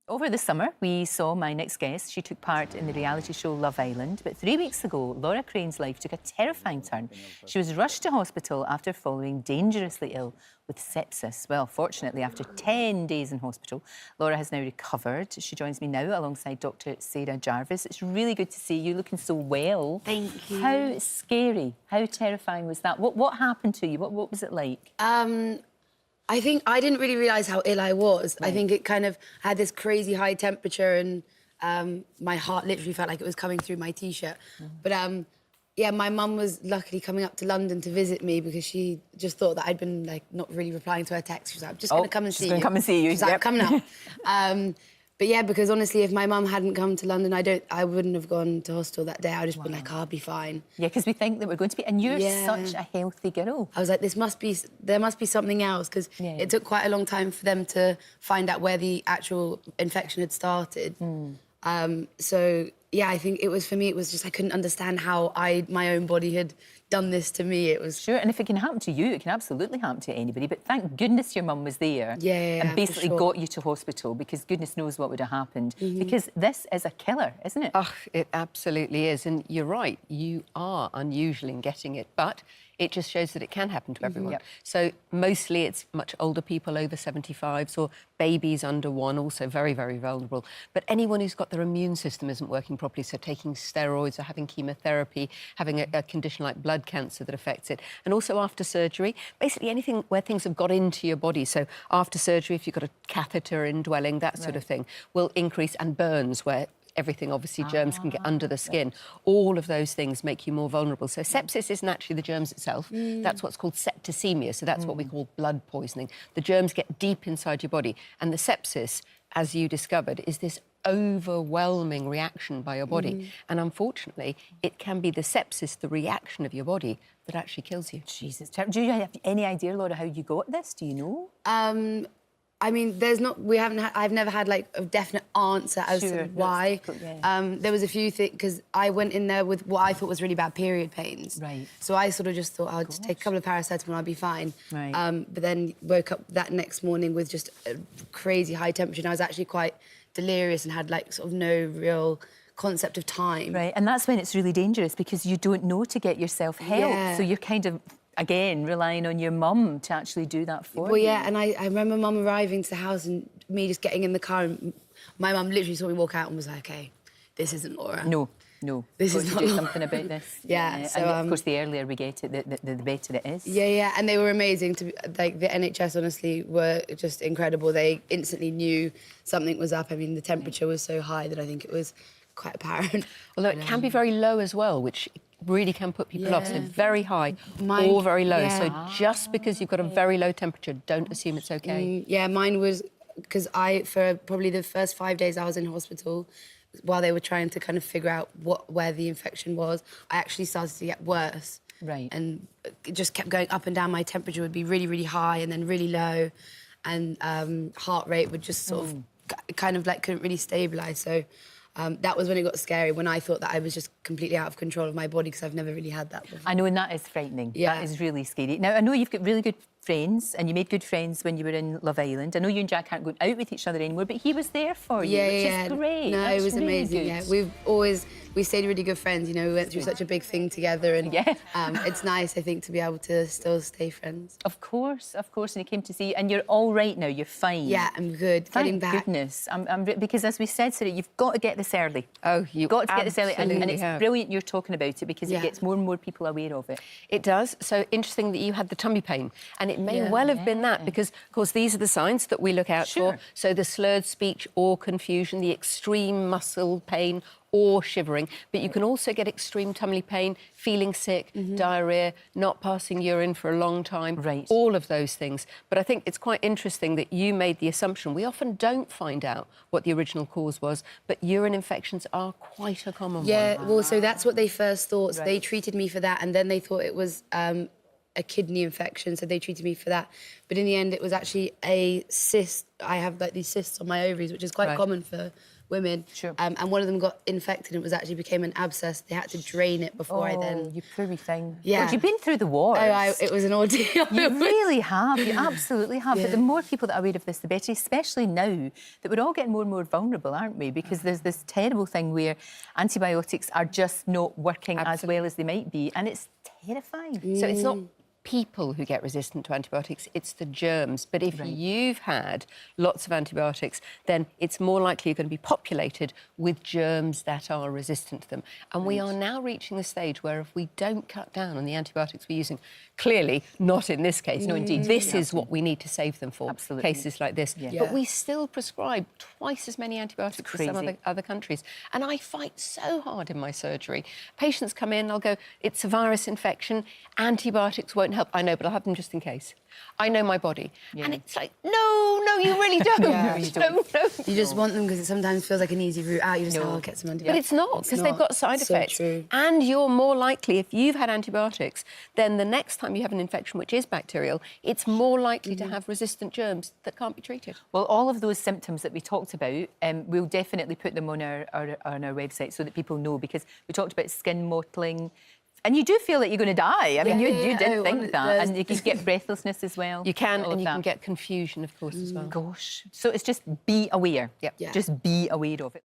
Over the summer, we saw my next guest. She took part in the reality show Love Island. But 3 weeks ago, Laura Crane's life took a terrifying turn. She was rushed to hospital after falling dangerously ill with sepsis. Well, fortunately, after 10 days in hospital, Laura has now recovered. She joins me now alongside Dr Sarah Javis. It's really good to see you looking so well. Thank you. How scary, how terrifying was that? What happened to you? What was it like? I think I didn't really realise how ill I was. Right. I think it kind of had this crazy high temperature and my heart literally felt like it was coming through my T-shirt. But yeah, my mum was luckily coming up to London to visit me because she just thought that I'd been like not really replying to her text. She was like, I'm just going to come and see you. She's going to come and see you. She's like, I'm coming up. But yeah, because honestly, if my mum hadn't come to London, I wouldn't have gone to hospital that day. I'd just been like, I'll be fine. Yeah, because we think that we're going to be... And you're such a healthy girl. I was like, there must be something else, because it took quite a long time for them to find out where the actual infection had started. So, yeah, I think it was, for me, it was just I couldn't understand how my own body had done this to me. It was... Sure, and if it can happen to you, it can absolutely happen to anybody. But thank goodness your mum was there and basically got you to hospital, because goodness knows what would have happened. Because this is a killer, isn't it? Oh, it absolutely is. And you're right, you are unusual in getting it, but it just shows that it can happen to everyone. So mostly it's much older people over 75s or babies under 1, also very, very vulnerable. But anyone who's got their immune system isn't working properly, so taking steroids or having chemotherapy, having a condition like blood cancer that affects it, and also after surgery, basically anything where things have got into your body. So after surgery, if you've got a catheter indwelling, that sort of thing, will increase, and burns where everything, obviously, germs can get under the skin. All of those things make you more vulnerable. So sepsis isn't actually the germs itself. That's what's called septicemia, so that's what we call blood poisoning. The germs get deep inside your body, and the sepsis, as you discovered, is this overwhelming reaction by your body. And unfortunately, it can be the sepsis, the reaction of your body, that actually kills you. Jesus. Do you have any idea, Laura, how you got this? Do you know? I mean, I've never had, like, a definite answer as to why. There was a few things, because I went in there with what I thought was really bad period pains. Right. So I sort of just thought, I'll just take a couple of paracetamol and I'll be fine. Right. But then woke up that next morning with just a crazy high temperature, and I was actually quite delirious and had, like, sort of no real concept of time. Right, and that's when it's really dangerous, because you don't know to get yourself help. So you're kind of, again, relying on your mum to actually do that for you. Well, yeah, and I remember Mum arriving to the house and me just getting in the car, and my mum literally saw me walk out and was like, OK, this isn't Laura. No. This is not do something about this. So, and of course, the earlier we get it, the better it is. Yeah, and they were amazing. Like, the NHS, honestly, were just incredible. They instantly knew something was up. I mean, the temperature was so high that I think it was quite apparent. Although it can be very low as well, which really can put people off. So very high or very low. So just because you've got a very low temperature, don't assume it's OK. Yeah, mine was... Because for probably the first 5 days I was in hospital, while they were trying to kind of figure out where the infection was, I actually started to get worse. Right. And it just kept going up and down. My temperature would be really, really high and then really low, and heart rate would just sort of kind of like couldn't really stabilise. So that was when it got scary, when I thought that I was just completely out of control of my body, because I've never really had that before. I know, and that is frightening. That is really scary. Now, I know you've got really good friends, and you made good friends when you were in Love Island. I know you and Jack aren't going out with each other anymore, but he was there for you, which is great. No, That's it was really amazing. good. Yeah, we stayed really good friends. You know, we went through such a big thing together, and it's nice, I think, to be able to still stay friends. Of course, and he came to see you, and you're all right now. You're fine. Yeah, I'm good. Getting back. Thank goodness. Because as we said, Sarah, you've got to get this early. Oh, you've got to get this early, and it's have. brilliant you're talking about it, because it gets more and more people aware of it. It does. So interesting that you had the tummy pain, and it may well have been that, because, of course, these are the signs that we look out for. So the slurred speech or confusion, the extreme muscle pain or shivering, but you can also get extreme tummy pain, feeling sick, diarrhoea, not passing urine for a long time, all of those things. But I think it's quite interesting that you made the assumption. We often don't find out what the original cause was, but urine infections are quite a common one. Yeah, well, so that's what they first thought. So they treated me for that, and then they thought it was a kidney infection, so they treated me for that. But in the end, it was actually a cyst. I have, like, these cysts on my ovaries, which is quite common for women. Sure. And one of them got infected and it was actually became an abscess. They had to drain it before I then... you poor wee thing. Yeah. God, you've been through the wars. It was an ordeal. You really have. You absolutely have. But the more people that are aware of this, the better, especially now that we're all getting more and more vulnerable, aren't we? Because there's this terrible thing where antibiotics are just not working as well as they might be, and it's terrifying. So it's not people who get resistant to antibiotics, it's the germs. But if you've had lots of antibiotics, then it's more likely you're going to be populated with germs that are resistant to them. And we are now reaching the stage where if we don't cut down on the antibiotics we're using, clearly not in this case, no indeed, this is what we need to save them for, cases like this. But we still prescribe twice as many antibiotics as some other countries. And I fight so hard in my surgery. Patients come in, I'll go, it's a virus infection, antibiotics won't help. I know, but I'll have them just in case. I know my body. And it's like, no, you really don't. You don't. You just want them because it sometimes feels like an easy route out. You just, I'll get some antibiotics. But it's not, because they've got side effects. True. And you're more likely, if you've had antibiotics, then the next time you have an infection, which is bacterial, it's more likely to have resistant germs that can't be treated. Well, all of those symptoms that we talked about, we'll definitely put them on our website so that people know, because we talked about skin mottling. And you do feel that you're going to die. I mean, you did think that. And you can get breathlessness as well. You can, and you can get confusion, of course, as well. Gosh. So it's just be aware. Yep. Just be aware of it.